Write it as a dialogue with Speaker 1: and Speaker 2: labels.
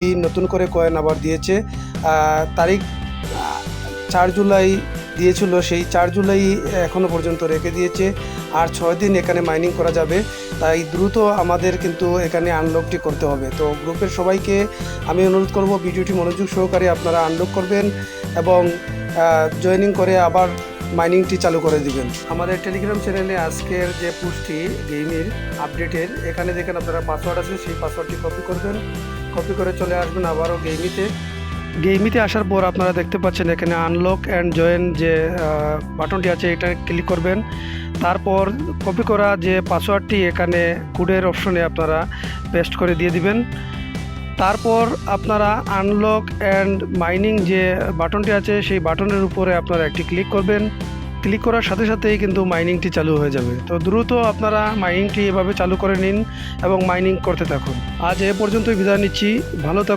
Speaker 1: নতুন করে কয়েন আবার দিয়েছে। তারিখ 4 জুলাই দিয়েছিল, সেই 4 জুলাই এখনও পর্যন্ত রেখে দিয়েছে। আর 6 দিন এখানে মাইনিং করা যাবে, তাই দ্রুত আমাদের কিন্তু এখানে আনলকটি করতে হবে। তো গ্রুপের সবাইকে আমি অনুরোধ করব ভিডিওটি মনোযোগ সহকারে আপনারা আনলক করবেন এবং জয়েনিং করে আবার মাইনিংটি চালু করে দিবেন। আমাদের টেলিগ্রাম চ্যানেলে আজকের যে পোস্টটি গেমের আপডেটের, এখানে দেখেন আপনারা পাসওয়ার্ড আছে, সেই পাসওয়ার্ডটি কপি করবেন। কপি করে চলে আসবেন আবারও গেমিতে আসার পর আপনারা দেখতে পাচ্ছেন এখানে আনলক অ্যান্ড জয়েন যে বাটনটি আছে, এটা ক্লিক করবেন। তারপর কপি করা যে পাসওয়ার্ডটি এখানে কোডের অপশনে আপনারা পেস্ট করে দিয়ে দিবেন। তারপর আপনারা আনলক অ্যান্ড মাইনিং যে বাটনটি আছে, সেই বাটনের উপরে আপনারা একটি ক্লিক করবেন। ক্লিক করার সাথে সাথেই কিন্তু মাইনিংটি চালু হয়ে যাবে। তো দ্রুত আপনারা মাইনিংটি এভাবে চালু করে নিন এবং মাইনিং করতে থাকুন। আজ এ পর্যন্তই বিদায় নিচ্ছি। ভালো থাকুন।